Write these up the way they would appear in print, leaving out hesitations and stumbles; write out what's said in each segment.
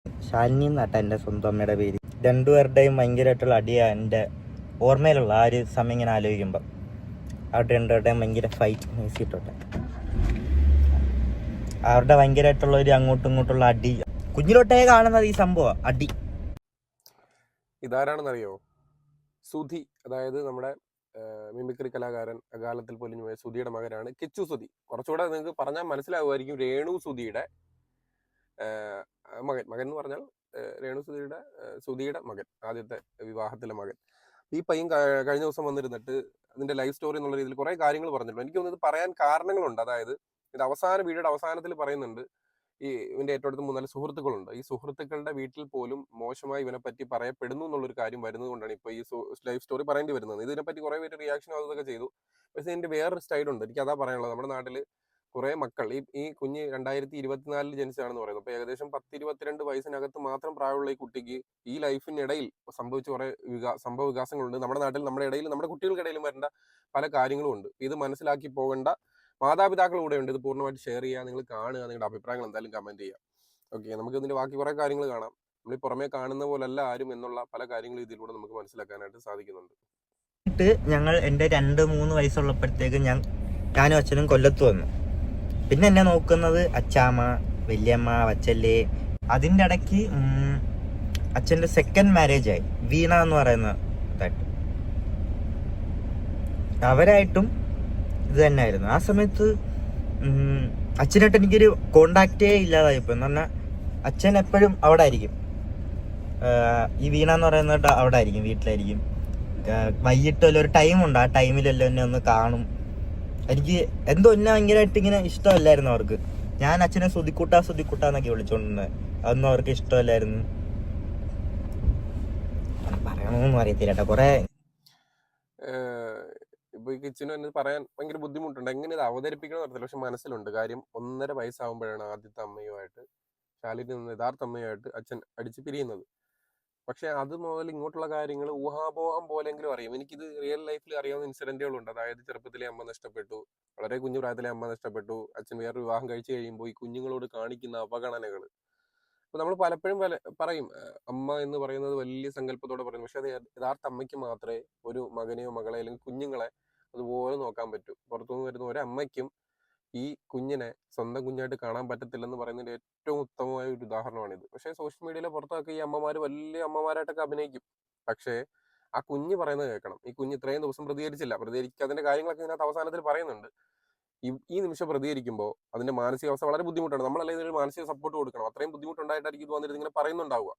ശാലിനി എന്നാട്ട എൻ്റെ സ്വന്തം അമ്മയുടെ പേര്. രണ്ടുപേരുടെയും ഭയങ്കരമായിട്ടുള്ള അടിയാണ് എൻ്റെ ഓർമ്മയിലുള്ള ആ ഒരു സമയം ഇങ്ങനെ ആലോചിക്കുമ്പോൾ. അവരുടെ രണ്ടുപേരുടെയും ഭയങ്കര ഫൈറ്റ് മ്യൂസിട്ടോട്ടെ. അവരുടെ ഭയങ്കരമായിട്ടുള്ള ഒരു അങ്ങോട്ടും ഇങ്ങോട്ടുള്ള അടി കുഞ്ഞിലോട്ടേ കാണുന്നത് ഈ സംഭവം അടി. ഇതാരാണെന്നറിയോ? സുധി, അതായത് നമ്മുടെ മിമിക്രി കലാകാരൻ, അകാലത്തിൽ പൊലിഞ്ഞു പോയ സുധിയുടെ മകനാണ് കിച്ചു സുധി. കുറച്ചുകൂടെ നിങ്ങൾക്ക് പറഞ്ഞാൽ മനസ്സിലാവുമായിരിക്കും. രേണു സുധിയുടെ മകൻ എന്ന് പറഞ്ഞാൽ രേണു സുധിയുടെ മകൻ, ആദ്യത്തെ വിവാഹത്തിലെ മകൻ. ഈ പയ്യൻ കഴിഞ്ഞ ദിവസം വന്നിരുന്നിട്ട് അതിന്റെ ലൈഫ് സ്റ്റോറി എന്നുള്ള രീതിയിൽ കുറെ കാര്യങ്ങൾ പറഞ്ഞിട്ടുണ്ട്. എനിക്ക് തോന്നുന്നത് പറയാൻ കാരണങ്ങളുണ്ട്. അതായത് ഇത് വീഡിയോയുടെ അവസാനത്തിൽ പറയുന്നുണ്ട്, ഈ ഇവന്റെ ഏറ്റവും അടുത്ത് 3-4 സുഹൃത്തുക്കളുണ്ട്. ഈ സുഹൃത്തുക്കളുടെ വീട്ടിൽ പോലും മോശമായി ഇവനെ പറ്റി പറയപ്പെടുന്നു എന്നുള്ളൊരു കാര്യം വരുന്നത് കൊണ്ടാണ് ഇപ്പൊ ഈ ലൈഫ് സ്റ്റോറി പറയേണ്ടി വരുന്നത്. ഇതിനെപ്പറ്റി കുറെ പേര് റിയാക്ഷൻ അതൊക്കെ ചെയ്തു. പക്ഷെ ഇതിന്റെ വേറൊരു സ്റ്റൈലുണ്ട്. എനിക്ക് അതാ പറയാനുള്ളത്. നമ്മുടെ നാട്ടില് കുറെ മക്കൾ, ഈ കുഞ്ഞ് 2024 ജനിച്ചാണെന്ന് പറയുന്നത്. അപ്പൊ ഏകദേശം 10-22 വയസ്സിനകത്ത് മാത്രം പ്രായമുള്ള ഈ കുട്ടിക്ക് ഈ ലൈഫിനിടയിൽ സംഭവിച്ച കുറെ സംഭവ വികാസങ്ങളുണ്ട്. നമ്മുടെ നാട്ടിൽ, നമ്മുടെ ഇടയിൽ, നമ്മുടെ കുട്ടികൾക്കിടയിലും വരേണ്ട പല കാര്യങ്ങളും ഉണ്ട്. ഇത് മനസ്സിലാക്കി പോകേണ്ട മാതാപിതാക്കൾ കൂടെ ഉണ്ട്. ഇത് പൂർണ്ണമായിട്ട് ഷെയർ ചെയ്യുക, നിങ്ങൾ കാണുക, നിങ്ങളുടെ അഭിപ്രായങ്ങൾ എന്തായാലും കമന്റ് ചെയ്യുക. ഓക്കെ, നമുക്ക് ഇതിന്റെ ബാക്കി കുറെ കാര്യങ്ങൾ കാണാം. നമ്മൾ പുറമേ കാണുന്ന പോലല്ല ആരും എന്നുള്ള പല കാര്യങ്ങളും ഇതിലൂടെ നമുക്ക് മനസ്സിലാക്കാനായിട്ട് സാധിക്കുന്നുണ്ട്. ഞങ്ങൾ എൻ്റെ 2-3 വയസ്സുള്ളപ്പോഴത്തേക്ക് ഞാനും അച്ഛനും കൊല്ലത്ത് വന്നു. പിന്നെ എന്നെ നോക്കുന്നത് അച്ചാമ്മ, വല്യമ്മ, വച്ചല്ലേ. അതിൻ്റെ ഇടയ്ക്ക് അച്ഛൻ്റെ സെക്കൻഡ് മാരേജ് ആയി, വീണ എന്ന് പറയുന്ന ഇതായിട്ട്. അവരായിട്ടും ഇത് തന്നെയായിരുന്നു. ആ സമയത്ത് അച്ഛനായിട്ട് എനിക്കൊരു കോണ്ടാക്റ്റേ ഇല്ലാതായിപ്പോ. എന്ന് പറഞ്ഞാൽ അച്ഛൻ എപ്പോഴും അവിടെ ആയിരിക്കും. ഈ വീണ എന്ന് പറയുന്നത് അവിടെ ആയിരിക്കും, വീട്ടിലായിരിക്കും. വൈകിട്ട് വല്ല ഒരു ടൈമുണ്ട്, ആ ടൈമിലെല്ലാം എന്നെ ഒന്ന് കാണും. എനിക്ക് എന്തോ എന്നെ ഭയങ്കരമായിട്ട് ഇങ്ങനെ ഇഷ്ടമല്ലായിരുന്നു അവർക്ക്. ഞാൻ അച്ഛനെ സുധിക്കുട്ടാന്നൊക്കെ വിളിച്ചോണ്ടിരുന്നത്. അതൊന്നും അവർക്ക് ഇഷ്ടമല്ലായിരുന്നു. പറയണമെന്നൊന്നും അറിയത്തില്ല കേട്ടോ. കുറെ ഇപ്പൊ ഈ കിച്ചനും എന്നെ പറയാൻ ഭയങ്കര ബുദ്ധിമുട്ടുണ്ട്. എങ്ങനെ ഇത് അവതരിപ്പിക്കണം അറിയത്തില്ല. പക്ഷെ മനസ്സിലുണ്ട്. കാര്യം 1.5 വയസ്സാകുമ്പോഴാണ് ആദ്യത്തെ അമ്മയുമായിട്ട്, ശാലിനി എന്ന യഥാർത്ഥ അമ്മയുമായിട്ട് അച്ഛൻ അടിച്ച് പിരിയുന്നത്. പക്ഷെ അത് മുതൽ ഇങ്ങോട്ടുള്ള കാര്യങ്ങൾ ഊഹാപോഹം പോലെങ്കിലും അറിയാം. എനിക്കിത് റിയൽ ലൈഫിൽ അറിയാവുന്ന ഇൻസിഡന്റുകളുണ്ട്. അതായത് ചെറുപ്പത്തിലെ അമ്മ നഷ്ടപ്പെട്ടു, വളരെ കുഞ്ഞു പ്രായത്തിലെ അമ്മ നഷ്ടപ്പെട്ടു, അച്ഛൻ വേറെ വിവാഹം കഴിച്ചു കഴിയുമ്പോൾ ഈ കുഞ്ഞുങ്ങളോട് കാണിക്കുന്ന അവഗണനകൾ. അപ്പൊ നമ്മൾ പലപ്പോഴും പറയും അമ്മ എന്ന് പറയുന്നത് വലിയ സങ്കല്പത്തോടെ പറയുന്നു. പക്ഷെ അത് യഥാർത്ഥ അമ്മയ്ക്ക് മാത്രമേ ഒരു മകനെയോ മകളെ അല്ലെങ്കിൽ കുഞ്ഞുങ്ങളെ അതുപോലെ നോക്കാൻ പറ്റൂ. പുറത്തുനിന്ന് വരുന്ന ഒരമ്മയ്ക്കും ഈ കുഞ്ഞിനെ സ്വന്തം കുഞ്ഞായിട്ട് കാണാൻ പറ്റത്തില്ലെന്ന് പറയുന്നതിന്റെ ഏറ്റവും ഉത്തമമായ ഒരു ഉദാഹരണമാണിത്. പക്ഷേ സോഷ്യൽ മീഡിയയിലെ പുറത്തൊക്കെ ഈ അമ്മമാര് വലിയ അമ്മമാരായിട്ടൊക്കെ അഭിനയിക്കും. പക്ഷേ ആ കുഞ്ഞ് പറയുന്നത് കേൾക്കണം. ഈ കുഞ്ഞ് ഇത്രയും ദിവസം പ്രതികരിക്കാതിന്റെ കാര്യങ്ങളൊക്കെ ഇതിനകത്ത് അവസാനത്തിൽ പറയുന്നുണ്ട്. ഈ നിമിഷം പ്രതികരിക്കുമ്പോൾ അതിന്റെ മാനസികാവസ്ഥ വളരെ ബുദ്ധിമുട്ടാണ്. നമ്മളല്ലേ ഇതിനൊരു മാനസിക സപ്പോർട്ട് കൊടുക്കണം. അത്രയും ബുദ്ധിമുട്ടുണ്ടായിട്ടായിരിക്കും ഇത് വന്നിട്ട് ഇങ്ങനെ പറയുന്നുണ്ടാവുക.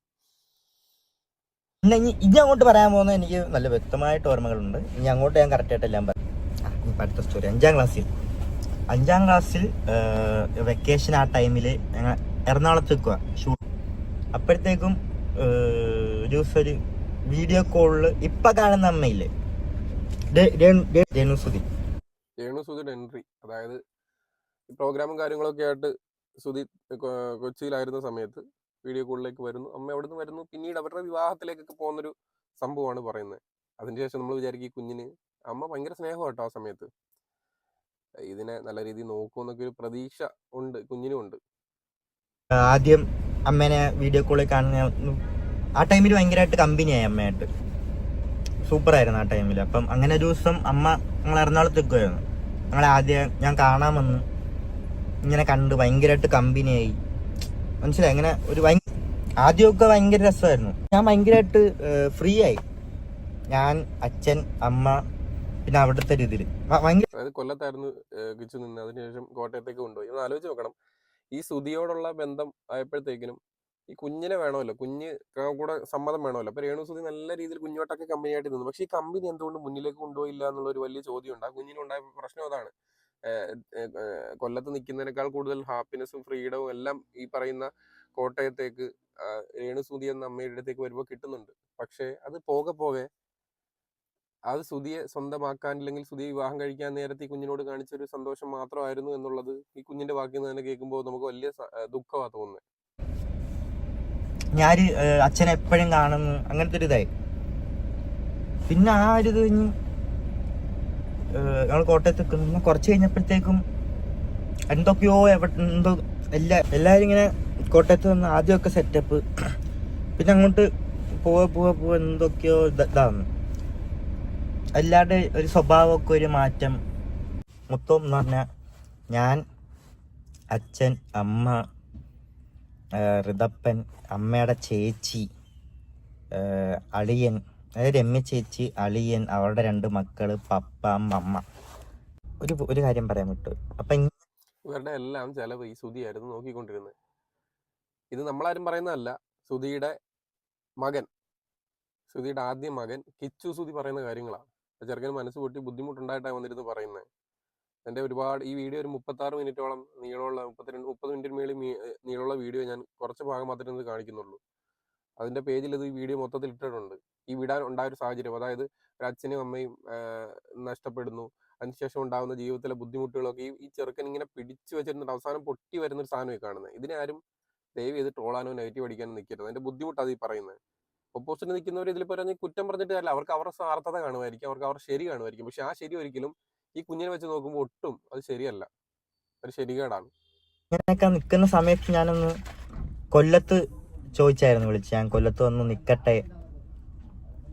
പിന്നെ ഇനി അങ്ങോട്ട് പറയാൻ പോകുന്നത് എനിക്ക് നല്ല വ്യക്തമായിട്ട് ഓർമ്മകളുണ്ട്. ഇനി അങ്ങോട്ട് ഞാൻ കറക്റ്റായിട്ട് എല്ലാം പറയും. അടുത്ത സ്റ്റോറി 5ാം ക്ലാസ്സിൽ വെക്കേഷൻ. ആ ടൈമിൽ ഞങ്ങൾ എറണാകുളത്ത് നിൽക്കുക ഷൂട്ട്. അപ്പോഴത്തേക്കും ഒരു ദിവസം ഒരു വീഡിയോ കോളിൽ ഇപ്പൊ കാണുന്ന അമ്മയില്ലേ, രേണുസുധിയുടെ എൻട്രി. അതായത് ഈ പ്രോഗ്രാമും കാര്യങ്ങളൊക്കെ ആയിട്ട് സുധി കൊച്ചിയിലായിരുന്ന സമയത്ത് വീഡിയോ കോളിലേക്ക് വരുന്നു. അമ്മ അവിടെ നിന്ന് വരുന്നു. പിന്നീട് അവരുടെ വിവാഹത്തിലേക്കൊക്കെ പോകുന്നൊരു സംഭവമാണ് പറയുന്നത്. അതിനുശേഷം നമ്മൾ വിചാരിക്കും ഈ കുഞ്ഞിന് അമ്മ ഭയങ്കര സ്നേഹമാട്ടോ. ആ സമയത്ത് ഇതിനെ നല്ല രീതിയിൽ നോക്കുമെന്നൊക്കെ ഒരു പ്രതീക്ഷ ഉണ്ട്, കുഞ്ഞിനും ഉണ്ട്. ആദ്യം അമ്മേനെ വീഡിയോ കോളിൽ കാണുന്ന ആ ടൈമിൽ ഭയങ്കരമായിട്ട് കമ്പനിയായി അമ്മയായിട്ട്. സൂപ്പറായിരുന്നു ആ ടൈമിൽ. അപ്പം അങ്ങനെ ഒരു ദിവസം അമ്മ ഞങ്ങൾ എറണാകുളത്ത് നിൽക്കുമായിരുന്നു. ആദ്യം ഞാൻ കാണാൻ വന്ന് ഇങ്ങനെ കണ്ട് ഭയങ്കരമായിട്ട് കമ്പനിയായി. മനസ്സിലായി? അങ്ങനെ ഒരു ആദ്യമൊക്കെ ഭയങ്കര രസമായിരുന്നു. ഞാൻ ഭയങ്കരമായിട്ട് ഫ്രീ ആയി. ഞാൻ, അച്ഛൻ, അമ്മ, പിന്നെ അവിടുത്തെ രീതിയിൽ അതായത് കൊല്ലത്തായിരുന്നു കിച്ചു നിന്ന്. അതിനുശേഷം കോട്ടയത്തേക്ക് കൊണ്ടുപോയി. ഒന്ന് ആലോചിച്ച് നോക്കണം. ഈ സുധിയോടുള്ള ബന്ധം ആയപ്പോഴത്തേക്കിനും ഈ കുഞ്ഞിനെ വേണമല്ലോ, കുഞ്ഞ് കൂടെ സമ്മതം വേണമല്ലോ. അപ്പൊ രേണു സുധി നല്ല രീതിയിൽ കുഞ്ഞോട്ടൊക്കെ കമ്പനിയായിട്ട് നിന്നു. പക്ഷെ ഈ കമ്പനി എന്തുകൊണ്ട് മുന്നിലേക്ക് കൊണ്ടുപോയില്ല എന്നുള്ള ഒരു വലിയ ചോദ്യമുണ്ട്. ആ കുഞ്ഞിനുണ്ടായ പ്രശ്നം അതാണ്. കൊല്ലത്ത് നിൽക്കുന്നതിനേക്കാൾ കൂടുതൽ ഹാപ്പിനെസ്സും ഫ്രീഡവും എല്ലാം ഈ പറയുന്ന കോട്ടയത്തേക്ക് രേണു സുധി എന്ന അമ്മയുടെ അടുത്തേക്ക് വരുമ്പോൾ കിട്ടുന്നുണ്ട്. പക്ഷെ അത് പോകെ അത് സുധിയെ സ്വന്തമാക്കാൻ, അല്ലെങ്കിൽ സുധിയെ വിവാഹം കഴിക്കാൻ നേരത്തെ ഈ കുഞ്ഞിനോട് കാണിച്ചൊരു സന്തോഷം മാത്രമായിരുന്നു എന്നുള്ളത് ഈ കുഞ്ഞിന്റെ വാക്കിൽ നിന്ന് തന്നെ കേൾക്കുമ്പോൾ നമുക്ക് വലിയ ദുഃഖമാ തോന്നുന്നത്. ഞാൻ അച്ഛനെ എപ്പോഴും കാണുന്നു, അങ്ങനത്തെ ഒരു ഇതായി. പിന്നെ ആ ഒരു ഇത് കഴിഞ്ഞ് ഞങ്ങൾ കോട്ടയത്ത് നിൽക്കുന്നു. കുറച്ച് കഴിഞ്ഞപ്പോഴത്തേക്കും എന്തൊക്കെയോ എല്ലാവരും ഇങ്ങനെ കോട്ടയത്ത് വന്ന് ആദ്യമൊക്കെ സെറ്റപ്പ്, പിന്നെ അങ്ങോട്ട് പോവാ എന്തൊക്കെയോ ഇതാന്ന്. എല്ലാവരുടെ ഒരു സ്വഭാവമൊക്കെ ഒരു മാറ്റം മൊത്തം എന്ന് പറഞ്ഞാൽ ഞാൻ, അച്ഛൻ, അമ്മ, ഋതപ്പൻ, അമ്മയുടെ ചേച്ചി, അളിയൻ, അതായത് രമ്യ ചേച്ചി, അളിയൻ, അവരുടെ 2 മക്കള്, പപ്പ, അമ്മ. ഒരു കാര്യം പറയാൻ വിട്ടു. അപ്പം ഇവരുടെ എല്ലാം ചെലവ് ഈ സുധിയായിരുന്നു നോക്കിക്കൊണ്ടിരുന്നത്. ഇത് നമ്മളാരും പറയുന്നതല്ല, സുധിയുടെ മകൻ, സുധിയുടെ ആദ്യ മകൻ കിച്ചു സുധി പറയുന്ന കാര്യങ്ങളാണ്. ചെറുക്കന് മനസ്സ് പൊട്ടി ബുദ്ധിമുട്ടുണ്ടായിട്ടാണ് വന്നിരുന്ന് പറയുന്നത്. എൻ്റെ ഒരുപാട് ഈ വീഡിയോ ഒരു 36 മിനിറ്റോളം നീളമുള്ള 30 മിനിറ്റിന് മേളിൽ നീളമുള്ള വീഡിയോ ഞാൻ കുറച്ച് ഭാഗം മാത്രമേ ഇത് കാണിക്കുന്നുള്ളൂ. അതിൻ്റെ പേജിൽ ഇത് ഈ വീഡിയോ മൊത്തത്തിൽ ഇട്ടിട്ടുണ്ട്. ഈ വിടാൻ ഉണ്ടായ ഒരു സാഹചര്യം, അതായത് ഒരു അച്ഛനും അമ്മയും നഷ്ടപ്പെടുന്നു, അതിനുശേഷം ഉണ്ടാകുന്ന ജീവിതത്തിലെ ബുദ്ധിമുട്ടുകളൊക്കെ ഈ ചെറുക്കൻ ഇങ്ങനെ പിടിച്ചു വെച്ചിരുന്നിട്ട് അവസാനം പൊട്ടി വരുന്നൊരു സാധനമായി കാണുന്നത്. ഇതിനാരും ദയവ് ചെയ്ത് ട്രോളാനോ നെഗറ്റീവ് അടിക്കാനോ നിൽക്കരുത്. അതിൻ്റെ ബുദ്ധിമുട്ടാണ് ഈ പറയുന്നത്. ഓപ്പോസിറ്റ് നിൽക്കുന്നവർ ഇതിൽ പറഞ്ഞ് കുറ്റം പറഞ്ഞിട്ട് കാര്യമില്ല. അവർക്ക് അവരുടെ സ്വാർത്ഥത കാണുമായിരിക്കും, അവർക്ക് അവരുടെ ശരി കാണുമായിരിക്കും. പക്ഷെ ആ ശരി ഒരിക്കലും ഈ കുഞ്ഞിനെ വെച്ച് നോക്കുമ്പോൾ ഒട്ടും അത് ശരിയല്ല, ഒരു ശരികേടാണ്. ഇങ്ങനെയൊക്കെ നിൽക്കുന്ന സമയത്ത് ഞാനൊന്ന് കൊല്ലത്ത് ചോദിച്ചായിരുന്നു, വിളിച്ച് ഞാൻ കൊല്ലത്ത് വന്ന് നിൽക്കട്ടെ.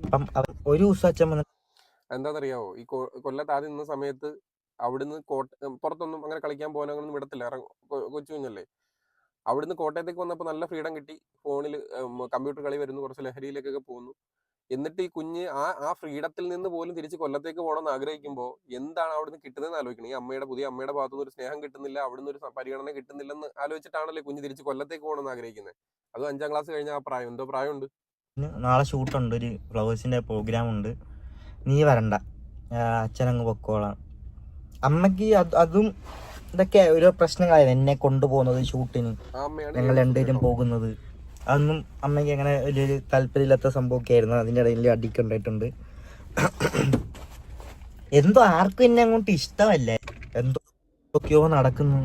അപ്പം ഒരു ദിവസം അച്ഛൻ വന്ന് എന്താണെന്നറിയാവോ, ഈ കൊല്ലത്ത് ആദ്യം നിന്ന സമയത്ത് അവിടുന്ന് പുറത്തൊന്നും അങ്ങനെ കളിക്കാൻ പോകാനൊന്നും വിടത്തില്ല, കൊച്ചു കുഞ്ഞല്ലേ. അവിടുന്ന് കോട്ടയത്തേക്ക് വന്നപ്പോൾ നല്ല ഫ്രീഡം കിട്ടി, ഫോണിൽ കമ്പ്യൂട്ടർ കളി വരുന്നു, കുറച്ച് ലഹരിയിലേക്കൊക്കെ പോകുന്നു. എന്നിട്ട് ഈ കുഞ്ഞ് ആ ഫ്രീഡത്തിൽ നിന്ന് പോലും തിരിച്ച് കൊല്ലത്തേക്ക് പോകണമെന്ന് ആഗ്രഹിക്കുമ്പോൾ എന്താണ് അവിടുന്ന് കിട്ടുന്നതെന്ന് ആലോചിക്കണം. ഈ പുതിയ അമ്മയുടെ ഭാഗത്തുനിന്ന് ഒരു സ്നേഹം കിട്ടുന്നില്ല, അവിടുന്ന് ഒരു പരിഗണന കിട്ടുന്നില്ലെന്ന് ആലോചിച്ചിട്ടാണല്ലേ കുഞ്ഞ് തിരിച്ച് കൊല്ലത്തേക്ക് പോകണമെന്ന് ആഗ്രഹിക്കുന്നത്. അതും 5ാം ക്ലാസ് കഴിഞ്ഞ ആ പ്രായം, എന്തോ പ്രായമുണ്ട്. നാളെ ഷൂട്ടുണ്ട്, ഒരു ഫ്ലവേഴ്സിന്റെ പ്രോഗ്രാം ഉണ്ട്, നീ വരണ്ട, അച്ഛനങ്ങ് പൊക്കോളാം. അമ്മക്ക് അതും ഇതൊക്കെ ഓരോ പ്രശ്നങ്ങളായിരുന്നു, എന്നെ കൊണ്ടുപോകുന്നത് ഷൂട്ടിന്, ഞങ്ങൾ 2 പേരും പോകുന്നത്. അതൊന്നും അമ്മയ്ക്ക് അങ്ങനെ വലിയൊരു താല്പര്യമില്ലാത്ത സംഭവമൊക്കെ ആയിരുന്നു. അതിൻ്റെ ഇടയിൽ അടിക്കുണ്ടായിട്ടുണ്ട്. എന്തോ ആർക്കും എന്നെ അങ്ങോട്ട് ഇഷ്ടമല്ലേ, എന്തൊക്കെയോ നടക്കുന്നു.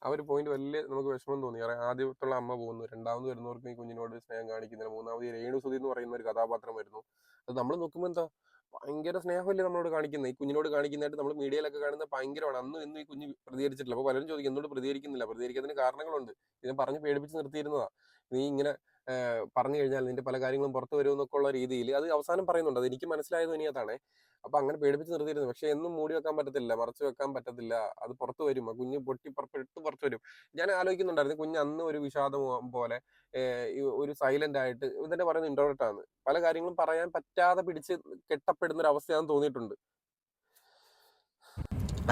ആ ഒരു പോയിന്റ് വലിയ നമുക്ക് വിഷമം തോന്നി. ആദ്യത്തുള്ള അമ്മ പോകുന്നു, രണ്ടാമത് വരുന്നവർക്ക് ഈ കുഞ്ഞിനോട് സ്നേഹം കാണിക്കുന്നില്ല, മൂന്നാമത് രേണു സുധി എന്ന് പറയുന്ന ഒരു കഥാപാത്രം വരുന്നു. അത് നമ്മൾ നോക്കുമ്പോൾ എന്താ ഭയങ്കര സ്നേഹമല്ലേ നമ്മളോട് കാണിക്കുന്നത്, ഈ കുഞ്ഞിനോട് കാണിക്കുന്നതായിട്ട് നമ്മൾ മീഡിയയിലൊക്കെ കാണുന്ന ഭയങ്കരമാണ്. അന്നും ഇന്നും ഈ കുഞ്ഞ് പ്രതികരിച്ചിട്ടില്ല. അപ്പോൾ പലരും ചോദിക്കും എന്തുകൊണ്ട് പ്രതികരിക്കുന്നില്ല. പ്രതികരിക്കുന്നതിന് കാരണങ്ങളുണ്ട്. ഇതിനെ പറഞ്ഞ് പേടിപ്പിച്ച് നിർത്തിയിരുന്നതാ. നീ ഇങ്ങനെ പറഞ്ഞു കഴിഞ്ഞാൽ നിന്റെ പല കാര്യങ്ങളും പുറത്തു വരുമെന്നൊക്കെ ഉള്ള രീതിയിൽ അത് അവസാനം പറയുന്നുണ്ട്. അത് എനിക്ക് മനസ്സിലായത് ഇനി അതാണ്. അപ്പൊ അങ്ങനെ പേടിപ്പിച്ച് നിർത്തിയിരുന്നു. പക്ഷെ എന്നും മൂടി വെക്കാൻ പറ്റത്തില്ല, മറച്ചു വെക്കാൻ പറ്റത്തില്ല. അത് പുറത്തു വരും, ആ കുഞ്ഞ് പൊട്ടി പുറത്തു വരും. ഞാൻ ആലോചിക്കുന്നുണ്ടായിരുന്നു, കുഞ്ഞ് അന്ന് ഒരു വിഷാദം പോലെ ഒരു സൈലന്റ് ആയിട്ട് ഇതെന്നെ പറയുന്നത് ഇൻട്രോവേർട്ട് ആണ്. പല കാര്യങ്ങളും പറയാൻ പറ്റാതെ പിടിച്ച് കെട്ടപ്പെടുന്ന ഒരു അവസ്ഥയാണെന്ന് തോന്നിയിട്ടുണ്ട്.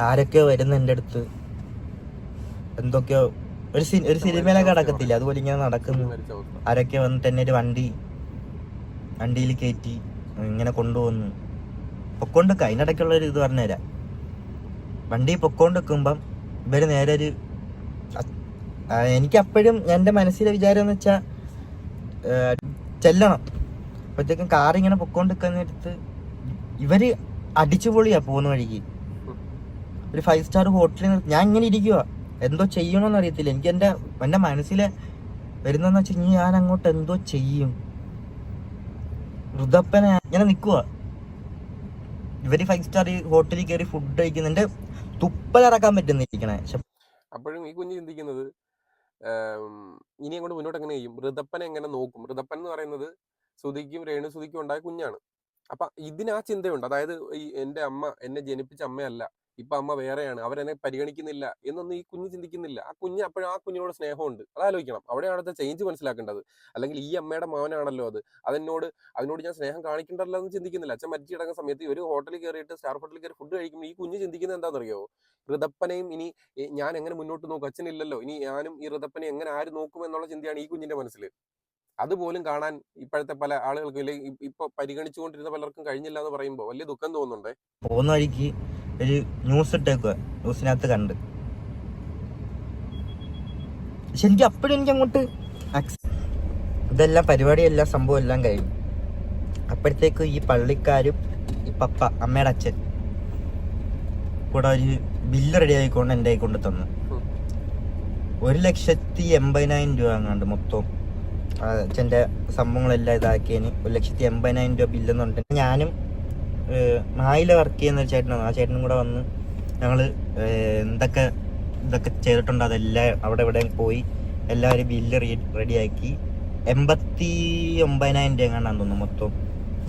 ആരൊക്കെയോ വരുന്ന എൻ്റെ അടുത്ത്, എന്തൊക്കെയോ ഒരു സിനിമയിലൊക്കെ നടക്കത്തില്ല, അതുപോലെ ഇങ്ങനെ നടക്കുന്നു. ആരൊക്കെ വന്നിട്ട് എന്നെ ഒരു വണ്ടിയിൽ കയറ്റി ഇങ്ങനെ കൊണ്ടുപോകുന്നു, പൊക്കോണ്ടിക്ക. അതിനിടയ്ക്കുള്ള ഒരു ഇത് പറഞ്ഞുതരാം. വണ്ടി പൊക്കോണ്ടിരിക്കുമ്പം ഇവര് നേരെ ഒരു, എനിക്ക് അപ്പോഴും എൻ്റെ മനസ്സിലെ വിചാരം എന്ന് വെച്ചാൽ ചെല്ലണം. അപ്പോഴത്തേക്കും കാറിങ്ങനെ പൊക്കോണ്ടിരിക്കുന്നടുത്ത് ഇവര് അടിച്ചുപൊളിയാ പോകുന്ന വഴിക്ക്. ഒരു 5 സ്റ്റാർ ഹോട്ടലിൽ ഞാൻ ഇങ്ങനെ ഇരിക്കുക, എന്തോ ചെയ്യണമെന്ന് അറിയത്തില്ല. എനിക്ക് എൻ്റെ മനസ്സിലെ വരുന്നതെന്ന് വെച്ചാൽ ഞാൻ അങ്ങോട്ട് എന്തോ ചെയ്യും. ഋതപ്പനെ ഇങ്ങനെ നിൽക്കുക, ഇവര് 5 സ്റ്റാർ ഹോട്ടലിൽ കയറി ഫുഡ് കഴിക്കുന്ന, എൻ്റെ തുപ്പലിറക്കാൻ പറ്റുന്നിരിക്കണേ. അപ്പോഴും ഈ കുഞ്ഞ് ചിന്തിക്കുന്നത് ഇനി അങ്ങോട്ട് മുന്നോട്ട് എങ്ങനെ ചെയ്യും, ഋതപ്പനെ എങ്ങനെ നോക്കും. ഋതപ്പൻ എന്ന് പറയുന്നത് സുധിക്കും രേണു സുധിക്കും ഉണ്ടായ കുഞ്ഞാണ്. അപ്പൊ ഇതിന് ആ ചിന്തയുണ്ട്. അതായത് ഈ എൻ്റെ അമ്മ എന്നെ ജനിപ്പിച്ച അമ്മയല്ല, ഇപ്പൊ അമ്മ വേറെയാണ്, അവരെന്നെ പരിഗണിക്കുന്നില്ല എന്നൊന്നും ഈ കുഞ്ഞ് ചിന്തിക്കുന്നില്ല. ആ കുഞ്ഞ് അപ്പോഴും ആ കുഞ്ഞിനോട് സ്നേഹമുണ്ട്. അതാലോചിക്കണം, അവിടെയാണ് അത് ചേഞ്ച് മനസ്സിലാക്കേണ്ടത്. അല്ലെങ്കിൽ ഈ അമ്മയുടെ മകനാണല്ലോ അതിനോട് ഞാൻ സ്നേഹം കാണിക്കണ്ടല്ലോ എന്ന് ചിന്തിക്കുന്നില്ല. അച്ഛൻ മരിച്ചു കിടക്കുന്ന സമയത്ത് ഒരു ഹോട്ടലിൽ കയറിയിട്ട് സ്റ്റാർ ഹോട്ടലിൽ കയറി ഫുഡ് കഴിക്കുമ്പോൾ ഈ കുഞ്ഞ് ചിന്തിക്കുന്നത് എന്താണെന്നറിയോ, ഋതപ്പനെയും ഇനി ഞാൻ എങ്ങനെ മുന്നോട്ട് നോക്കും, അച്ഛനില്ലല്ലോ, ഇനി ഞാനും ഈ ഋതപ്പനെ എങ്ങനെ ആര് നോക്കും എന്നുള്ള ചിന്തയാണ് ഈ കുഞ്ഞിന്റെ മനസ്സിൽ. അതുപോലും കാണാൻ ഇപ്പോഴത്തെ പല ആളുകൾക്കും, അല്ലെങ്കിൽ ഇപ്പൊ പരിഗണിച്ചുകൊണ്ടിരുന്ന പലർക്കും കഴിഞ്ഞില്ല എന്ന് പറയുമ്പോൾ വലിയ ദുഃഖം തോന്നുന്നുണ്ടേ. പോകുന്ന വഴിക്ക് ഒരു ന്യൂസ് ഇട്ടേക്കുക, ന്യൂസിനകത്ത് കണ്ട്. പക്ഷെ എനിക്ക് അപ്പോഴും എനിക്ക് അങ്ങോട്ട് ഇതെല്ലാം പരിപാടിയെല്ലാം സംഭവം എല്ലാം കഴിഞ്ഞു. അപ്പോഴത്തേക്ക് ഈ പള്ളിക്കാരും ഈ പപ്പ അമ്മയുടെ അച്ഛൻ കൂടെ ഒരു ബില്ല് റെഡി ആയിക്കൊണ്ട് എൻ്റെ കൈ കൊണ്ട് തന്നു. 1,80,000 രൂപ അങ്ങാണ്ട് മൊത്തം അച്ഛൻ്റെ സംഭവങ്ങളെല്ലാം ഇതാക്കിയതിന് 1,80,000 രൂപ ബില്ലെന്ന് പറഞ്ഞിട്ട് ഞാനും മായില വർക്ക് ചെയ്യുന്ന ഒരു ചേട്ടനാണ്, ആ ചേട്ടനും കൂടെ വന്ന് ഞങ്ങൾ ഇതൊക്കെ ചെയ്തിട്ടുണ്ട്. അതെല്ലാം അവിടെ ഇവിടെ പോയി എല്ലാവരും ബില്ല് റെഡിയാക്കി 89,000 രൂപ എങ്ങാണ്ടാന്ന് തോന്നുന്നു മൊത്തം.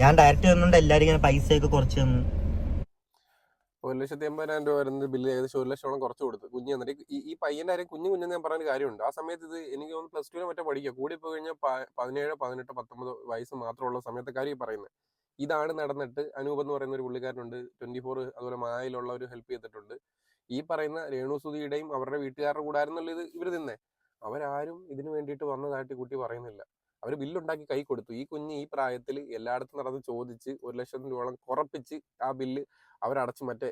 ഞാൻ ഡയറക്റ്റ് തന്നുകൊണ്ട് എല്ലാവരും ഇങ്ങനെ പൈസയൊക്കെ കുറച്ച് തന്നു. 1,80,000 രൂപ വരുന്ന ബില്ല് ഏകദേശം 1 ലക്ഷത്തോളം കുറച്ച് കൊടുത്തു കുഞ്ഞ്. എന്നിട്ട് ഈ പയ്യന്റെ കാര്യം കുഞ്ഞെന്ന് ഞാൻ പറഞ്ഞ കാര്യമുണ്ട്. ആ സമയത്ത് ഇത് എനിക്ക് തോന്നുന്നു +2 മറ്റോ പഠിക്കുക, കൂടി പോയി കഴിഞ്ഞാൽ 17, 18, 19 വയസ്സ് മാത്രമുള്ള സമയത്തെ കാര്യം പറയുന്നത്. ഇതാണ് നടന്നിട്ട് അനൂപ് എന്ന് പറയുന്ന ഒരു പുള്ളിക്കാരനുണ്ട്, 24 അതുപോലെ മായയിലുള്ള ഒരു ഹെൽപ്പ് ചെയ്തിട്ടുണ്ട്. ഈ പറയുന്ന രേണുസുതിയുടെയും അവരുടെ വീട്ടുകാരുടെ കൂടായിരുന്നല്ലോ ഇത് ഇവർ നിന്നേ. അവരാരും ഇതിനു വേണ്ടിയിട്ട് വന്നതായിട്ട് കുട്ടി പറയുന്നില്ല. അവർ ബില്ലുണ്ടാക്കി കൈ കൊടുത്തു. ഈ കുഞ്ഞ് ഈ പ്രായത്തിൽ എല്ലായിടത്തും നടന്ന് ചോദിച്ച് 1 ലക്ഷം രൂപയോളം കുറപ്പിച്ച് ആ ബില്ല് അവരടച്ചു, മറ്റേ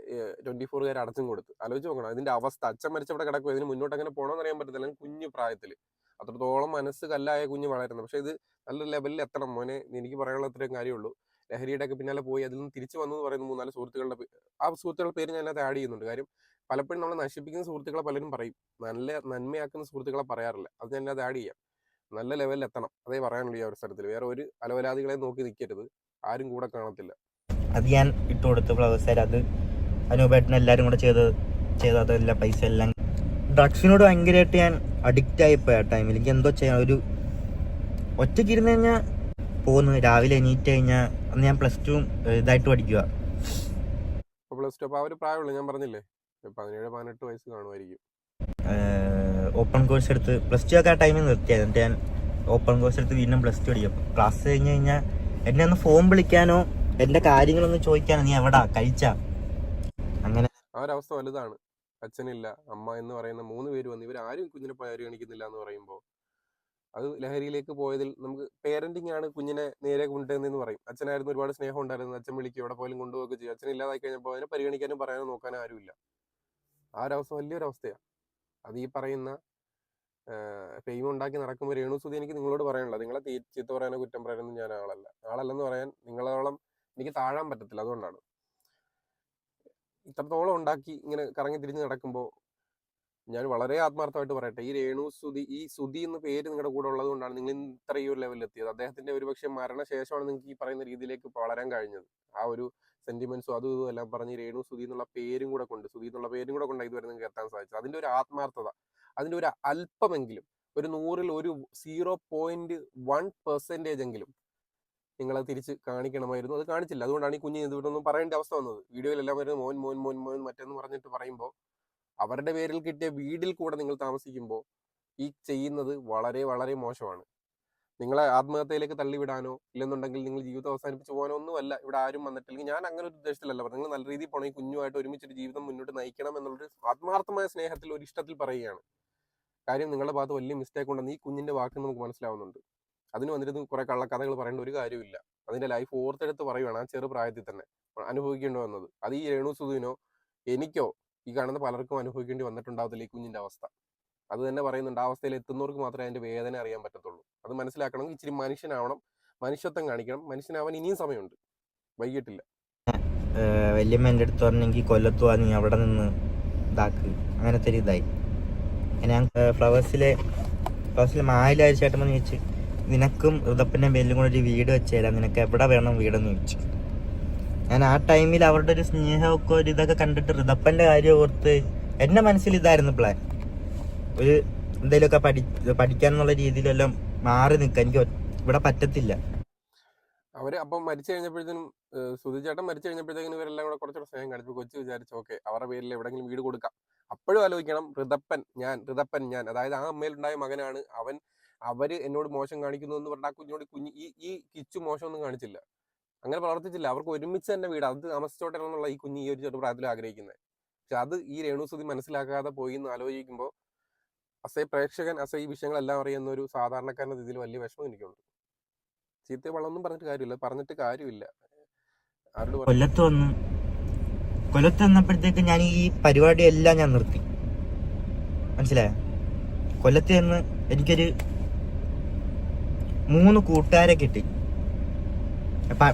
24 അടച്ചും കൊടുത്തു. ആലോചിച്ച് നോക്കണം ഇതിന്റെ അവസ്ഥ. അച്ഛൻ മരിച്ചവിടെ കിടക്കും, ഇതിന് മുന്നോട്ട് അങ്ങനെ പോകണമെന്ന് അറിയാൻ പറ്റത്തില്ല. കുഞ്ഞു പ്രായത്തിൽ അത്രത്തോളം മനസ്സ് കല്ലായ കുഞ്ഞ് വളരുന്നത്. പക്ഷെ ഇത് നല്ല ലെവലിൽ എത്തണം മോനെ. എനിക്ക് പറയാനുള്ള അത്രയും കാര്യമുള്ളൂ. ലഹരിയുടെ ഒക്കെ പിന്നാലെ പോയി അതിൽ നിന്ന് തിരിച്ചു വന്നു എന്ന് പറയുന്ന 3-4 സുഹൃത്തുക്കളുടെ ആ സുഹൃത്തുക്കളുടെ പേര് ഞാൻ അതിനകത്ത് ആഡ് ചെയ്യുന്നുണ്ട്. കാര്യം പലപ്പോഴും നമ്മൾ നശിപ്പിക്കുന്ന സുഹൃത്തുക്കളെ പലരും പറയും, നല്ല നന്മയാക്കുന്ന സുഹൃത്തുക്കളെ പറയാറില്ല. അത് ഞാൻ അതിനകത്ത് ആഡ് ചെയ്യാം. നല്ല ലെവലിൽ എത്തണം, അതേ പറയാനുള്ളൂ ഈ അവസരത്തിൽ. വേറെ ഒരു അലവലാദികളെ നോക്കി നിൽക്കരുത്, ആരും കൂടെ കാണത്തില്ല. അത് ഞാൻ ഇട്ട് കൊടുത്ത് ഫ്ലവേഴ്സ്. അത് അനൂപേട്ടൻ എല്ലാവരും കൂടെ ചെയ്ത് അതെല്ലാം പൈസ എല്ലാം. ഡ്രഗ്സിനോട് ഭയങ്കരമായിട്ട് ഞാൻ അഡിക്റ്റ് ആയിപ്പോയി ആ ടൈമിൽ. എനിക്ക് എന്തോ ചെയ്യാൻ ഒരു ഒറ്റയ്ക്ക് ഇരുന്ന് കഴിഞ്ഞാൽ പോകുന്നു. രാവിലെ എണീറ്റ് കഴിഞ്ഞാൽ അന്ന് ഞാൻ +2 ഇതായിട്ട് പഠിക്കുക. +2 അപ്പോൾ ആ ഒരു പ്രായമുള്ളൂ, ഞാൻ പറഞ്ഞില്ലേ 17, 18 വയസ്സ് കാണുമായിരിക്കും. ഓപ്പൺ കോഴ്സ് എടുത്ത് +2 ഒക്കെ ആ ടൈമിൽ നിർത്തിയത്. എന്നിട്ട് ഞാൻ ഓപ്പൺ കോഴ്സ് എടുത്ത് വീണ്ടും +2 പഠിക്കും. ക്ലാസ് കഴിഞ്ഞ് കഴിഞ്ഞാൽ എന്നെ ഒന്ന് ഫോൺ വിളിക്കാനോ എൻ്റെ കാര്യങ്ങളൊന്നും ചോദിക്കാനോ, നീ എവിടാ കഴിച്ചാ, അങ്ങനെ ആ ഒരു അവസ്ഥ വലുതാണ്. അച്ഛനില്ല, അമ്മ എന്ന് പറയുന്ന 3 പേര് വന്ന് ഇവരാരും കുഞ്ഞിനെ പരിഗണിക്കുന്നില്ല എന്ന് പറയുമ്പോൾ അത് ലഹരിയിലേക്ക് പോയതിൽ നമുക്ക് പേരന്റിങ് ആണ് കുഞ്ഞിനെ നേരെ കൊണ്ടുവന്നതെന്ന് പറയും. അച്ഛനായിരുന്നു ഒരുപാട് സ്നേഹം ഉണ്ടായിരുന്നു, അച്ഛൻ വിളിക്കും, എവിടെ പോലും കൊണ്ടുപോകുക ചെയ്യും. അച്ഛൻ ഇല്ലാതായി കഴിഞ്ഞപ്പോൾ അതിനെ പരിഗണിക്കാനും പറയാനോ നോക്കാനോ ആരുമില്ല. ആ ഒരു അവസ്ഥ വലിയൊരവസ്ഥയാണ്. അത് ഈ പറയുന്ന ഫെയിം ഉണ്ടാക്കി നടക്കുമ്പോൾ രേണുസുതി, എനിക്ക് നിങ്ങളോട് പറയാനുള്ളത്, നിങ്ങളെ ചീത്ത പറയാനോ കുറ്റം പറയാനൊന്നും ഞാൻ ആളല്ലെന്ന് പറയാൻ നിങ്ങളോളം എനിക്ക് താഴാൻ പറ്റത്തില്ല. അതുകൊണ്ടാണ് ഇത്രത്തോളം ഉണ്ടാക്കി ഇങ്ങനെ കറങ്ങി തിരിഞ്ഞ് നടക്കുമ്പോൾ ഞാൻ വളരെ ആത്മാർത്ഥമായിട്ട് പറയട്ടെ, ഈ രേണുസുതി, ഈ സുധി എന്ന പേര് നിങ്ങളുടെ കൂടെ ഉള്ളത് കൊണ്ടാണ് നിങ്ങൾ ഇത്ര ഈ ഒരു ലെവലിൽ എത്തിയത്. അദ്ദേഹത്തിന്റെ ഒരുപക്ഷെ മരണശേഷമാണ് നിങ്ങൾക്ക് ഈ പറയുന്ന രീതിയിലേക്ക് വളരാൻ കഴിഞ്ഞത്. ആ ഒരു സെന്റിമെന്റ്സും അതും ഇതും എല്ലാം പറഞ്ഞ് രേണുസുതി എന്നുള്ള പേരും കൂടെ കൊണ്ട്, സുധി എന്നുള്ള പേരും കൂടെ കൊണ്ട് ഇതുവരെ നിങ്ങൾക്ക് എത്താൻ സാധിച്ചത്. അതിന്റെ ഒരു ആത്മാർത്ഥത, അതിന്റെ ഒരു അല്പമെങ്കിലും, ഒരു 100-ൽ ഒരു 0.1% എങ്കിലും നിങ്ങളത് തിരിച്ച് കാണിക്കണമായിരുന്നു. അത് കാണിച്ചില്ല. അതുകൊണ്ടാണ് ഈ കുഞ്ഞ് ഇതൊന്നും പറയേണ്ട അവസ്ഥ വന്നത്. വീഡിയോയിലെല്ലാം വരുന്നത് മോൻ മോൻ മോൻ മോൻ മറ്റെന്ന് പറഞ്ഞിട്ട് പറയുമ്പോൾ അവരുടെ പേരിൽ കിട്ടിയ വീടിൽ കൂടെ നിങ്ങൾ താമസിക്കുമ്പോൾ ഈ ചെയ്യുന്നത് വളരെ വളരെ മോശമാണ്. നിങ്ങളെ ആത്മഹത്യയിലേക്ക് തള്ളിവിടാനോ ഇല്ലെന്നുണ്ടെങ്കിൽ നിങ്ങൾ ജീവിതം അവസാനിപ്പിച്ച് പോകാനോ ഒന്നുമല്ല ഇവിടെ ആരും വന്നിട്ടില്ലെങ്കിൽ. ഞാൻ അങ്ങനെ ഒരു ഉദ്ദേശത്തിലല്ല പറഞ്ഞത്. നിങ്ങൾ നല്ല രീതിയിൽ പോകണം, ഈ കുഞ്ഞുമായിട്ട് ഒരുമിച്ചൊരു ജീവിതം മുന്നോട്ട് നയിക്കണം എന്നുള്ളൊരു ആത്മാർത്ഥമായ സ്നേഹത്തിൽ, ഒരു ഇഷ്ടത്തിൽ പറയുകയാണ്. കാര്യം നിങ്ങളുടെ ഭാഗത്ത് വലിയ മിസ്റ്റേക്ക് ഉണ്ടെന്ന് ഈ കുഞ്ഞിന്റെ വാക്ക് നമുക്ക് മനസ്സിലാവുന്നുണ്ട്. അതിന് വന്നിരുന്ന് കുറെ കള്ളക്കഥകൾ പറയേണ്ട ഒരു കാര്യമില്ല. അതിന്റെ ലൈഫ് ഓർത്തെടുത്ത് പറയുവാണ് ആ ചെറു പ്രായത്തിൽ തന്നെ അനുഭവിക്കേണ്ടി വന്നത്. അത് ഈ രേണുസുതിനോ എനിക്കോ ഈ കാണുന്ന പലർക്കും അനുഭവിക്കേണ്ടി വന്നിട്ടുണ്ടാവത്തില്ല ഈ കുഞ്ഞിന്റെ അവസ്ഥ. അത് തന്നെ പറയുന്നുണ്ട്, ആ അവസ്ഥയിൽ എത്തുന്നവർക്ക് മാത്രമേ അതിന്റെ വേദന അറിയാൻ പറ്റത്തുള്ളൂ. അത് മനസ്സിലാക്കണം. ഇച്ചിരി മനുഷ്യനാവണം, മനുഷ്യത്വം കാണിക്കണം. മനുഷ്യനാവാൻ ഇനിയും സമയമുണ്ട്, വൈകിട്ടില്ല. വല്യമ്മ എൻ്റെ അടുത്ത് പറഞ്ഞെങ്കിൽ കൊല്ലത്ത് പോവാ, നീ അവിടെ നിന്ന് ഇതാക്ക്, അങ്ങനത്തെ ഒരു ഇതായി. ഞാൻ ഫ്ലവേഴ്സിലെ മായിലായ ചേട്ടൻ വന്ന് ചോദിച്ചു, നിനക്കും ഋതപ്പൻ്റെ പേരിലും കൂടെ ഒരു വീട് വെച്ച് തരാം, നിനക്ക് എവിടെ വേണം വീടെന്ന് ചോദിച്ചു. ഞാൻ ആ ടൈമിൽ അവരുടെ ഒരു സ്നേഹമൊക്കെ ഒരു ഇതൊക്കെ കണ്ടിട്ട് ഋതപ്പൻ്റെ കാര്യം ഓർത്ത് എൻ്റെ മനസ്സിൽ ഇതായിരുന്നു പ്ലാൻ. ഒരു എന്തെങ്കിലുമൊക്കെ പഠിക്കാന്നുള്ള രീതിയിലെല്ലാം മാറി നിൽക്കാൻ. എനിക്ക് ഇവിടെ പറ്റത്തില്ല. അവര് അപ്പം മരിച്ചു കഴിഞ്ഞപ്പോഴത്തേനും, സുധി ചേട്ടൻ മരിച്ചു കഴിഞ്ഞപ്പോഴത്തേക്കും ഇവരെല്ലാം കൂടെ കുറച്ചുകൂടെ സ്നേഹം കാണിച്ചു. കൊച്ചു വിചാരിച്ചു ഓക്കെ അവരുടെ പേരിൽ എവിടെയെങ്കിലും വീട് കൊടുക്കാം. അപ്പോഴും ആലോചിക്കണം, ഋതപ്പൻ ഞാൻ, അതായത് ആ അമ്മയിലുണ്ടായ മകനാണ് അവൻ. അവര് എന്നോട് മോശം കാണിക്കുന്നു എന്ന് പറഞ്ഞാൽ കുഞ്ഞ് ഈ കിച്ചു മോശമൊന്നും കാണിച്ചില്ല, അങ്ങനെ പ്രവർത്തിച്ചില്ല. അവർക്ക് ഒരുമിച്ച് തന്നെ വീട്, അത് താമസിച്ചോട്ടെ എന്നുള്ള ഈ കുഞ്ഞ് ഈ ഒരു ചെറു പ്രായത്തിൽ ആഗ്രഹിക്കുന്നത്. പക്ഷെ അത് ഈ രേണുസുതി മനസ്സിലാക്കാതെ പോയി എന്ന് ആലോചിക്കുമ്പോൾ പ്രേക്ഷകൻ ഈ വിഷയങ്ങളെല്ലാം അറിയുന്ന ഒരു സാധാരണക്കാരൻ്റെ ഇതിൽ വലിയ വിഷമം എനിക്കുണ്ട്. ചീത്ത വളമൊന്നും പറഞ്ഞിട്ട് കാര്യമില്ല. കൊല്ലത്ത് വന്നപ്പോഴത്തേക്ക് ഞാൻ ഈ പരിപാടിയെല്ലാം ഞാൻ നിർത്തി. മനസ്സിലായ? കൊല്ലത്ത് നിന്ന് എനിക്കൊരു 3 കൂട്ടുകാരെ കിട്ടി.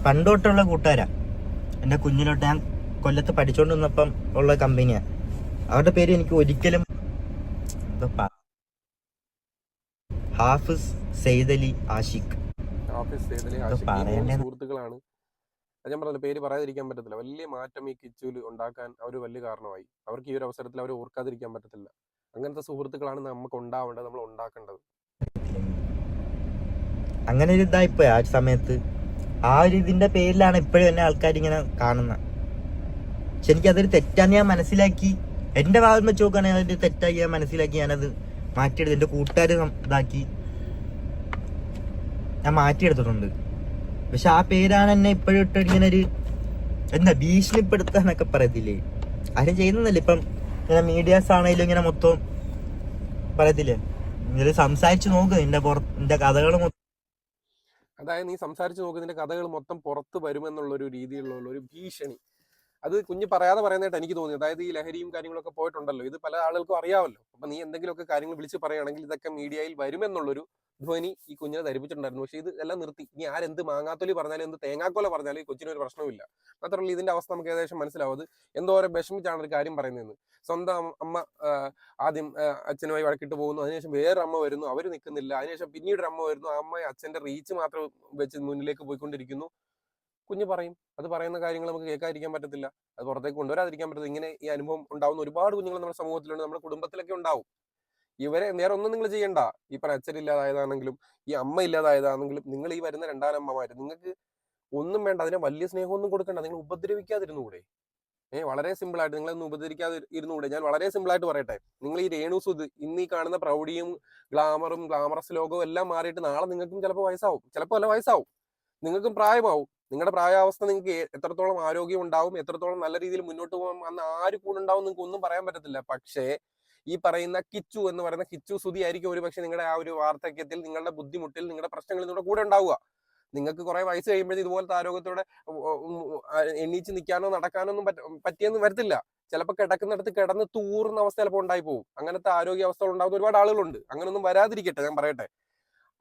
പണ്ടോട്ടുള്ള കൂട്ടുകാരാ. എൻ്റെ കുഞ്ഞിലോട്ട് ഞാൻ കൊല്ലത്ത് പഠിച്ചോണ്ട് വന്നപ്പം ഉള്ള കമ്പനിയാണ്. അവരുടെ പേര് എനിക്ക് ഒരിക്കലും ഹാഫിസ് സെയ്ദലി ആഷിഖ് സുഹൃത്തുക്കളാണ്. ഞാൻ പറഞ്ഞ പേര് പറയാതിരിക്കാൻ പറ്റത്തില്ല. വലിയ മാറ്റം ഈ കിച്ചുവിൽ ഉണ്ടാക്കാൻ അവർ വലിയ കാരണമായി. അവർക്ക് ഈ ഒരു അവസരത്തിൽ അവർ ഓർക്കാതിരിക്കാൻ പറ്റത്തില്ല. അങ്ങനത്തെ സുഹൃത്തുക്കളാണ് നമുക്ക് ഉണ്ടാവേണ്ടത്, നമ്മൾ ഉണ്ടാക്കേണ്ടത്. അങ്ങനെ ഒരു ഇതായിപ്പോയി ആ ഒരു സമയത്ത്. ആ ഒരു ഇതിന്റെ പേരിലാണ് ഇപ്പോഴും എന്നെ ആൾക്കാർ ഇങ്ങനെ കാണുന്നത്. പക്ഷെ എനിക്കതൊരു തെറ്റാന്ന് ഞാൻ മനസ്സിലാക്കി. എന്റെ ഭാഗം വെച്ച് നോക്കുകയാണെങ്കിൽ അതൊരു തെറ്റായി ഞാൻ മനസ്സിലാക്കി. ഞാനത് മാറ്റിയെടുത്ത് എന്റെ കൂട്ടുകാർ ഇതാക്കി ഞാൻ മാറ്റിയെടുത്തിട്ടുണ്ട്. പക്ഷെ ആ പേരാണ് എന്നെ ഇപ്പോഴും ഇട്ട് ഇങ്ങനെ ഒരു എന്താ ഭീഷണിപ്പെടുത്താന്നൊക്കെ പറയത്തില്ലേ, ആരും ചെയ്യുന്നതല്ല. ഇപ്പം ഇങ്ങനെ മീഡിയാസ് ആണെങ്കിലും ഇങ്ങനെ മൊത്തം പറയത്തില്ലേ, ഇങ്ങനെ സംസാരിച്ച് നോക്ക് നിന്റെ കഥകൾ മൊത്തം. അതായത് നീ സംസാരിച്ച് നോക്കുന്നതിന്റെ കഥകൾ മൊത്തം പുറത്ത് വരുമെന്നുള്ളൊരു രീതിയിലുള്ള ഒരു ഭീഷണി, അത് കുഞ്ഞ് പറയാതെ പറയുന്നതായിട്ട് എനിക്ക് തോന്നി. അതായത് ഈ ലഹരിയും കാര്യങ്ങളൊക്കെ പോയിട്ടുണ്ടല്ലോ, ഇത് പല ആളുകൾക്കും അറിയാമല്ലോ. അപ്പൊ നീ എന്തെങ്കിലുമൊക്കെ കാര്യങ്ങൾ വിളിച്ച് പറയുകയാണെങ്കിൽ ഇതൊക്കെ മീഡിയയിൽ വരുമെന്നുള്ളൊരു ധ്വനി ഈ കുഞ്ഞിനെ ധരിപ്പിച്ചിട്ടുണ്ടായിരുന്നു. പക്ഷെ ഇത് എല്ലാം നിർത്തി. ഇനി ആരെന്ത് മാങ്ങാത്തൊലി പറഞ്ഞാലും എന്ത് തേങ്ങാക്കൊല പറഞ്ഞാലും ഈ കൊച്ചിനൊരു പ്രശ്നമില്ല. മാത്രമല്ല ഇതിന്റെ അവസ്ഥ നമുക്ക് ഏകദേശം മനസ്സിലാവും. അത് എന്തോരം വിഷമിച്ചാണ് ഒരു കാര്യം പറയുന്നതെന്ന്. സ്വന്തം അമ്മ ആദ്യം അച്ഛനുമായി വഴക്കിട്ട് പോകുന്നു, അതിനുശേഷം വേറെ അമ്മ വരുന്നു, അവർ നിൽക്കുന്നില്ല, അതിനുശേഷം പിന്നീട് അമ്മ വരുന്നു, ആ അമ്മ അച്ഛന്റെ റീച്ച് മാത്രം വെച്ച് മുന്നിലേക്ക് പോയിക്കൊണ്ടിരിക്കുന്നു. കുഞ്ഞ് പറയും, അത് പറയുന്ന കാര്യങ്ങൾ നമുക്ക് കേൾക്കാതിരിക്കാൻ പറ്റത്തില്ല, അത് പുറത്തേക്ക് കൊണ്ടുവരാതിരിക്കാൻ പറ്റത്തില്ല. ഇങ്ങനെ ഈ അനുഭവം ഉണ്ടാവുന്ന ഒരുപാട് കുഞ്ഞുങ്ങൾ നമ്മുടെ സമൂഹത്തിലുണ്ട്, നമ്മുടെ കുടുംബത്തിലൊക്കെ ഉണ്ടാവും. ഇവരെ നേരെ ഒന്നും നിങ്ങൾ ചെയ്യണ്ട. ഈ പറഞ്ഞ അച്ഛനില്ലാതായതാണെങ്കിലും ഈ അമ്മ ഇല്ലാതായതാണെങ്കിലും നിങ്ങൾ ഈ വരുന്ന രണ്ടാനമ്മമാര് നിങ്ങൾക്ക് ഒന്നും വേണ്ട, അതിനെ വലിയ സ്നേഹമൊന്നും കൊടുക്കണ്ട, നിങ്ങൾ ഉപദ്രവിക്കാതിരുന്നുകൂടെ? വളരെ സിമ്പിൾ ആയിട്ട് നിങ്ങളൊന്നും ഉപദ്രവിക്കാതെ ഇരുന്നുകൂടെ? ഞാൻ വളരെ സിമ്പിൾ ആയിട്ട് പറയട്ടെ, നിങ്ങൾ ഈ രേണുസുത് ഇന്ന് ഈ കാണുന്ന പ്രൗഢിയും ഗ്ലാമറും ഗ്ലാമറസ് ലോകവും എല്ലാം മാറിയിട്ട് നാളെ നിങ്ങൾക്കും ചിലപ്പോൾ വയസ്സാവും, ചിലപ്പോൾ അല്ല വയസ്സാവും, നിങ്ങൾക്കും പ്രായമാവും. നിങ്ങളുടെ പ്രായാവസ്ഥ നിങ്ങൾക്ക് എത്രത്തോളം ആരോഗ്യം ഉണ്ടാവും, എത്രത്തോളം നല്ല രീതിയിൽ മുന്നോട്ട് പോകാൻ അന്ന് ആര് കൂടെ ഉണ്ടാവും നിങ്ങൾക്ക് ഒന്നും പറയാൻ പറ്റത്തില്ല. പക്ഷേ ഈ പറയുന്ന കിച്ചു എന്ന് പറയുന്ന കിച്ചു സുതി ആയിരിക്കും ഒരു പക്ഷെ നിങ്ങളുടെ ആ ഒരു വാർദ്ധക്യത്തിൽ, നിങ്ങളുടെ ബുദ്ധിമുട്ടിൽ, നിങ്ങളുടെ പ്രശ്നങ്ങളിൽ നിങ്ങളുടെ കൂടെ ഉണ്ടാവുക. നിങ്ങൾക്ക് കുറെ വയസ്സ് കഴിയുമ്പോഴേ ഇതുപോലത്തെ ആരോഗ്യത്തോടെ എണീച്ച് നിൽക്കാനോ നടക്കാനോ ഒന്നും പറ്റിയെന്ന് വരത്തില്ല. ചിലപ്പോൾ കിടക്കുന്നിടത്ത് കിടന്ന് തൂറുന്ന അവസ്ഥ ചിലപ്പോൾ ഉണ്ടായി പോകും. അങ്ങനത്തെ ആരോഗ്യ അവസ്ഥകൾ ഉണ്ടാകുന്ന ഒരുപാട് ആളുകളുണ്ട്. അങ്ങനൊന്നും വരാതിരിക്കട്ടെ, ഞാൻ പറയട്ടെ.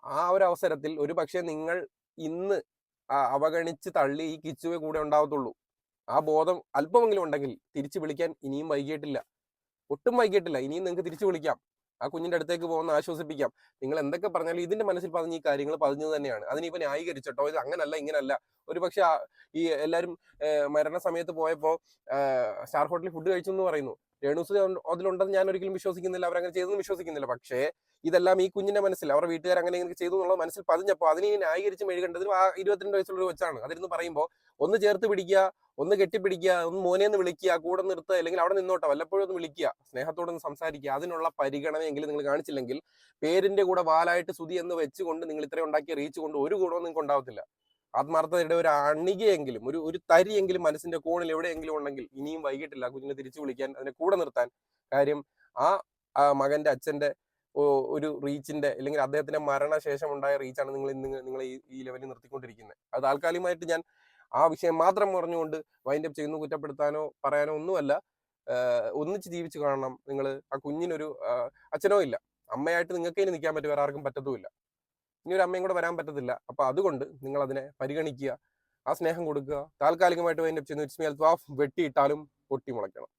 ആ ഒരു അവസരത്തിൽ ഒരു പക്ഷെ നിങ്ങൾ ഇന്ന് അവഗണിച്ച് തള്ളി ഈ കിച്ചുവെ കൂടെ ഉണ്ടാവത്തുള്ളൂ. ആ ബോധം അല്പമെങ്കിലും ഉണ്ടെങ്കിൽ തിരിച്ചു വിളിക്കാൻ ഇനിയും വൈകിട്ടില്ല, ഒട്ടും വൈകിട്ടില്ല. ഇനിയും നിങ്ങൾക്ക് തിരിച്ചു വിളിക്കാം, ആ കുഞ്ഞിന്റെ അടുത്തേക്ക് പോകുന്ന ആശ്വസിപ്പിക്കാം. നിങ്ങൾ എന്തൊക്കെ പറഞ്ഞാലും ഇതിന്റെ മനസ്സിൽ പറഞ്ഞ ഈ കാര്യങ്ങൾ പറഞ്ഞത് തന്നെയാണ്. അതിനിപ്പോ ന്യായീകരിച്ചിട്ടോ ഇത് അങ്ങനല്ല ഇങ്ങനല്ല. ഒരു പക്ഷെ ഈ എല്ലാവരും മരണസമയത്ത് പോയപ്പോ സ്റ്റാർ ഹോട്ടലിൽ ഫുഡ് കഴിച്ചു എന്ന് പറയുന്നു. രേണുസ് അതിലുണ്ടെന്ന് ഞാൻ ഒരിക്കലും വിശ്വസിക്കുന്നില്ല, അവരങ്ങനെ ചെയ്തെന്ന് വിശ്വസിക്കുന്നില്ല. പക്ഷേ ഇതെല്ലാം ഈ കുഞ്ഞിന്റെ മനസ്സിൽ, അവരുടെ വീട്ടുകാർ അങ്ങനെ ചെയ്തു എന്നുള്ളത് മനസ്സിൽ പതിഞ്ഞപ്പോൾ അതിനെ ന്യായീകരിച്ച് മെഴുകേണ്ടതിനും ആ 22 വയസ്സുള്ള ഒരു കൊച്ചാണ്. അതിരുന്ന് പറയുമ്പോൾ ഒന്ന് ചേർത്ത് പിടിക്കുക, ഒന്ന് കെട്ടിപ്പിടിക്കുക, ഒന്ന് മോനെന്ന് വിളിക്കുക, കൂടെ നിർത്തുക, അല്ലെങ്കിൽ അവിടെ നിന്നോട്ടെ, വല്ലപ്പോഴും ഒന്ന് വിളിക്കുക, സ്നേഹത്തോടൊന്ന് സംസാരിക്കുക. അതിനുള്ള പരിഗണനയെങ്കിലും നിങ്ങൾ കാണിച്ചില്ലെങ്കിൽ പേരിന്റെ കൂടെ വാലായിട്ട് സുതി എന്ന് വെച്ചുകൊണ്ട് നിങ്ങൾ ഇത്രയും ഉണ്ടാക്കിയ റീച്ച് കൊണ്ട് ഒരു ഗുണവും നിങ്ങൾക്ക് ഉണ്ടാവത്തില്ല. ആത്മാർത്ഥതയുടെ ഒരു അണികയെങ്കിലും ഒരു തരിയെങ്കിലും മനസ്സിന്റെ കോണിൽ എവിടെയെങ്കിലും ഉണ്ടെങ്കിൽ ഇനിയും വൈകിട്ടില്ല കുഞ്ഞിനെ തിരിച്ചു വിളിക്കാൻ, അതിനെ കൂടെ നിർത്താൻ. കാര്യം ആ മകന്റെ അച്ഛന്റെ ഒരു റീച്ചിന്റെ, അല്ലെങ്കിൽ അദ്ദേഹത്തിന്റെ മരണശേഷം ഉണ്ടായ റീച്ചാണ് നിങ്ങൾ ഈ ലെവലിൽ നിർത്തിക്കൊണ്ടിരിക്കുന്നത്. അത് താൽക്കാലികമായിട്ട് ഞാൻ ആ വിഷയം മാത്രം പറഞ്ഞുകൊണ്ട് വൈൻഡപ്പ് ചെയ്യുന്നു. കുറ്റപ്പെടുത്താനോ പറയാനോ ഒന്നുമല്ല. ഒന്നിച്ച് ജീവിച്ച് കാണണം. നിങ്ങൾ ആ കുഞ്ഞിനൊരു അച്ഛനോ ഇല്ല, അമ്മയായിട്ട് നിങ്ങൾക്ക് ഇനി നിൽക്കാൻ പറ്റും, വേറെ ആർക്കും പറ്റത്തുമില്ല. ഇനി ഒരു അമ്മയും കൂടെ വരാൻ പറ്റത്തില്ല. അപ്പൊ അതുകൊണ്ട് നിങ്ങൾ അതിനെ പരിഗണിക്കുക, ആ സ്നേഹം കൊടുക്കുക. താൽക്കാലികമായിട്ട് വൈൻഡപ്പ് ചെയ്യുന്നു. It's me Althaf. വെട്ടിയിട്ടാലും പൊട്ടി മുളയ്ക്കണം.